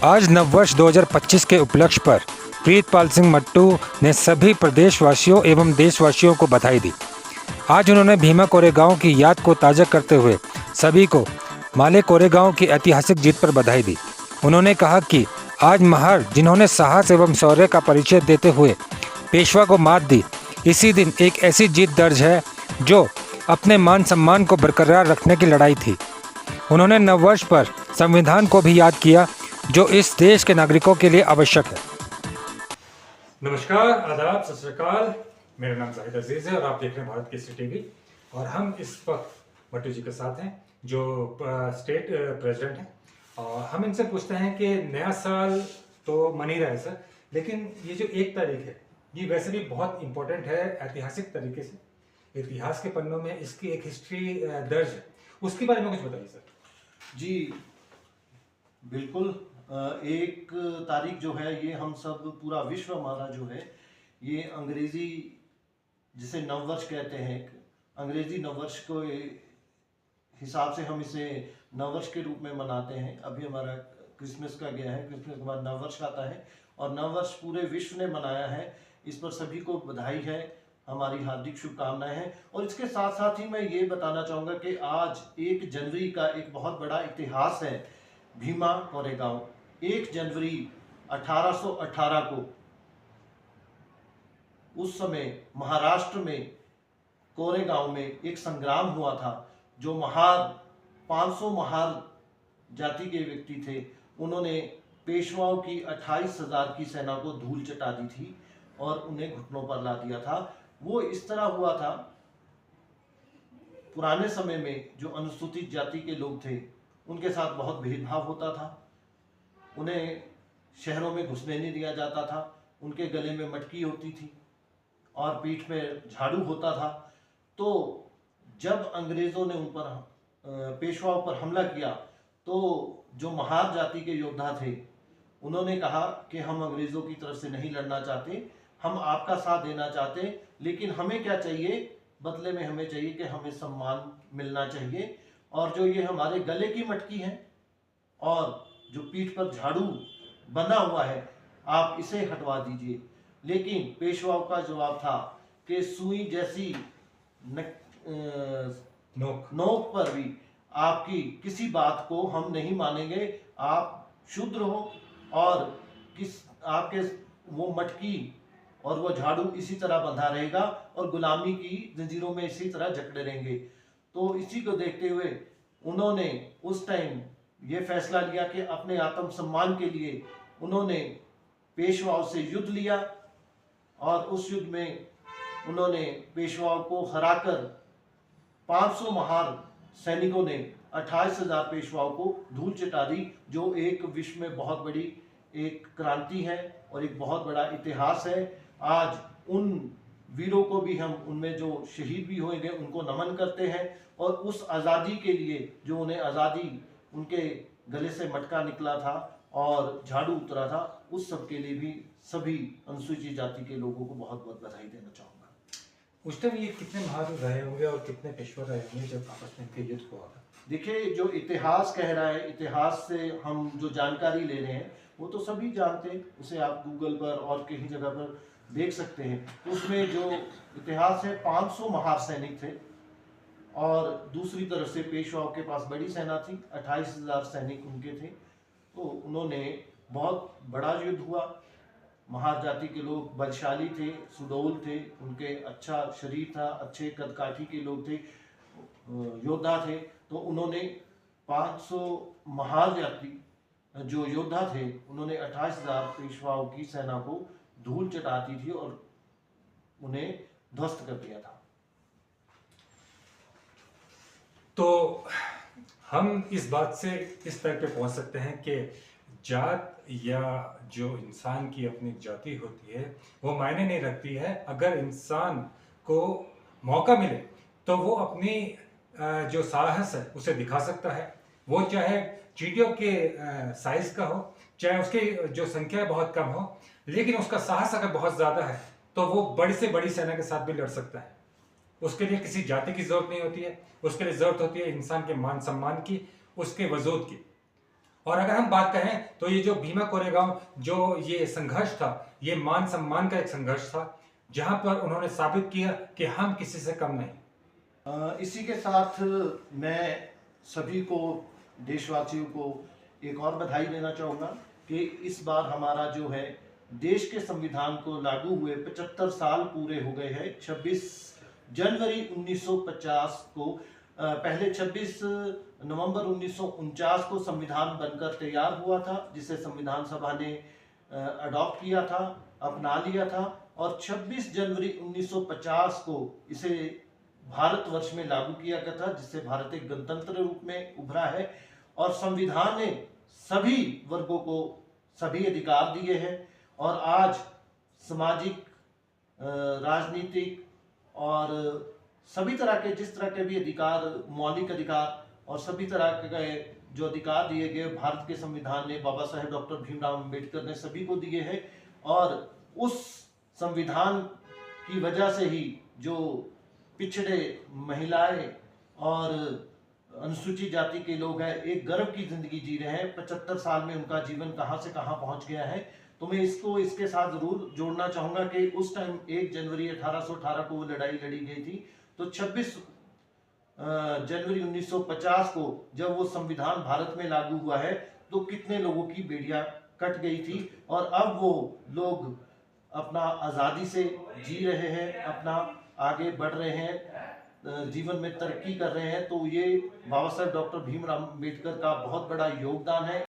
आज नववर्ष 2025 के उपलक्ष्य पर प्रीतपाल सिंह मट्टू ने सभी प्रदेशवासियों एवं देशवासियों को बधाई दी। आज उन्होंने भीमा कोरेगांव की याद को ताज़ा करते हुए सभी को माले कोरेगांव की ऐतिहासिक जीत पर बधाई दी। उन्होंने कहा कि आज महार जिन्होंने साहस एवं शौर्य का परिचय देते हुए पेशवा को मात दी, इसी दिन एक ऐसी जीत दर्ज है जो अपने मान सम्मान को बरकरार रखने की लड़ाई थी। उन्होंने नववर्ष पर संविधान को भी याद किया जो इस देश के नागरिकों के लिए आवश्यक है। नमस्कार, आदाब, सत श्री अकाल। मेरा नाम जाहिद अजीज है और आप देख रहे हैं भारत केसरी टीवी। और हम इस वक्त मट्टू जी के साथ हैं जो स्टेट प्रेसिडेंट हैं। और हम इनसे पूछते हैं कि नया साल तो मन ही रहा है सर, लेकिन ये जो 1 तारीख है ये वैसे भी बहुत इम्पोर्टेंट है ऐतिहासिक तरीके से। इतिहास के पन्नों में इसकी एक हिस्ट्री दर्ज है, उसके बारे में कुछ बताइए सर। जी बिल्कुल। 1 तारीख जो है ये हम सब पूरा विश्व हमारा जो है ये अंग्रेजी जिसे नववर्ष कहते हैं, अंग्रेजी नववर्ष को हिसाब से हम इसे नववर्ष के रूप में मनाते हैं। अभी हमारा क्रिसमस का गया है, क्रिसमस के बाद नववर्ष आता है और नववर्ष पूरे विश्व ने मनाया है। इस पर सभी को बधाई है, हमारी हार्दिक शुभकामनाएं हैं। और इसके साथ साथ ही मैं ये बताना चाहूँगा कि आज 1 जनवरी का एक बहुत बड़ा इतिहास है। भीमा कोरेगांव 1 जनवरी 1818 को उस समय महाराष्ट्र में कोरेगांव में एक संग्राम हुआ था। जो महार 500 महार जाति के व्यक्ति थे, उन्होंने पेशवाओं की 28,000 की सेना को धूल चटा दी थी और उन्हें घुटनों पर ला दिया था। वो इस तरह हुआ था, पुराने समय में जो अनुसूचित जाति के लोग थे उनके साथ बहुत भेदभाव होता था। उन्हें शहरों में घुसने नहीं दिया जाता था, उनके गले में मटकी होती थी और पीठ में झाड़ू होता था। तो जब अंग्रेज़ों ने उन पर पेशवाओं पर हमला किया तो जो महार जाति के योद्धा थे उन्होंने कहा कि हम अंग्रेज़ों की तरफ से नहीं लड़ना चाहते, हम आपका साथ देना चाहते, लेकिन हमें क्या चाहिए, बदले में हमें चाहिए कि हमें सम्मान मिलना चाहिए। और जो ये हमारे गले की मटकी है और जो पीठ पर झाड़ू बना हुआ है, आप इसे हटवा दीजिए। लेकिन पेशवाओं का जवाब था कि सुई जैसी नोक पर भी आपकी किसी बात को हम नहीं मानेंगे। आप शूद्र हो और आपके वो मटकी और वो झाड़ू इसी तरह बंधा रहेगा और गुलामी की जंजीरों में इसी तरह जकड़े रहेंगे। तो इसी को देखते हुए उन्होंने उस टाइम ये फैसला लिया कि अपने आत्मसम्मान के लिए उन्होंने पेशवाओं से युद्ध लिया और उस युद्ध में उन्होंने पेशवाओं को हराकर 500 महार सैनिकों ने 28,000 पेशवाओं को धूल चटा दी, जो एक विश्व में बहुत बड़ी एक क्रांति है और एक बहुत बड़ा इतिहास है। आज उन वीरों को भी हम, उनमें जो शहीद भी हुए गए, उनको नमन करते हैं और उस आज़ादी के लिए जो उन्हें आज़ादी, उनके गले से मटका निकला था और झाड़ू उतरा था, उस सब के लिए भी सभी अनुसूचित जाति के लोगों को बहुत बहुत बधाई देना चाहूँगा। उस टाइम ये कितने महार रहे होंगे और कितने पेशवा रहे होंगे जब आपस में इनके युद्ध हुआ था? देखिए, जो इतिहास कह रहा है, इतिहास से हम जो जानकारी ले रहे हैं वो तो सभी जानते हैं, उसे आप गूगल पर और कहीं जगह पर देख सकते हैं। उसमें जो इतिहास है 500 महार सैनिक थे और दूसरी तरफ से पेशवाओं के पास बड़ी सेना थी, 28,000 सैनिक उनके थे। तो उन्होंने बहुत बड़ा युद्ध हुआ। महार जाति के लोग बलशाली थे, सुडौल थे, उनके अच्छा शरीर था, अच्छे कदकाठी के लोग थे, योद्धा थे। तो उन्होंने 500 महार जाति जो योद्धा थे, उन्होंने 28,000 पेशवाओं की सेना को धूल चटाती थी और उन्हें ध्वस्त कर दिया था। तो हम इस बात से इस तरह पे पहुंच सकते हैं कि जात या जो इंसान की अपनी जाति होती है वो मायने नहीं रखती है। अगर इंसान को मौका मिले तो वो अपनी जो साहस है उसे दिखा सकता है। वो चाहे चींटियों के साइज का हो, चाहे उसकी जो संख्या बहुत कम हो, लेकिन उसका साहस अगर बहुत ज़्यादा है तो वो बड़ी से बड़ी सेना के साथ भी लड़ सकता है। उसके लिए किसी जाति की ज़रूरत नहीं होती है, उसके लिए ज़रूरत होती है इंसान के मान सम्मान की, उसके वजूद की। और अगर हम बात करें तो ये जो भीमा कोरेगांव जो ये संघर्ष था, ये मान सम्मान का एक संघर्ष था, जहां पर उन्होंने साबित किया कि हम किसी से कम नहीं। इसी के साथ मैं सभी को, देशवासियों को एक और बधाई देना चाहूँगा कि इस बार हमारा जो है देश के संविधान को लागू हुए 75 साल पूरे हो गए हैं। 26 जनवरी 1950 को पहले 26 नवंबर 1949 को संविधान बनकर तैयार हुआ था, जिसे संविधान सभा ने अडॉप्ट किया था, अपना लिया था, और 26 जनवरी 1950 को इसे भारतवर्ष में लागू किया गया था, जिससे भारत एक गणतंत्र रूप में उभरा है। और संविधान ने सभी वर्गों को सभी अधिकार दिए हैं, और आज सामाजिक, राजनीतिक और सभी तरह के जिस तरह के भी अधिकार, मौलिक अधिकार और सभी तरह के जो अधिकार दिए गए भारत के संविधान ने, बाबा साहेब डॉक्टर भीमराव अंबेडकर ने सभी को दिए हैं। और उस संविधान की वजह से ही जो पिछड़े, महिलाएं और अनुसूचित जाति के लोग हैं, एक गर्व की जिंदगी जी रहे हैं। 75 साल में उनका जीवन कहां से कहां पहुंच गया है। तो मैं इसको इसके साथ जरूर जोड़ना चाहूंगा कि उस टाइम 1 जनवरी 1818 को वो लड़ाई लड़ी गई थी। तो 26 जनवरी 1950 को जब वो संविधान भारत में लागू हुआ है, तो कितने लोगों की बेड़ियां कट गई थी, और अब वो लोग अपना आज़ादी से जी रहे हैं, अपना आगे बढ़ रहे हैं, जीवन में तरक्की कर रहे हैं। तो ये बाबा साहेब डॉक्टर भीमराव अम्बेडकर का बहुत बड़ा योगदान है।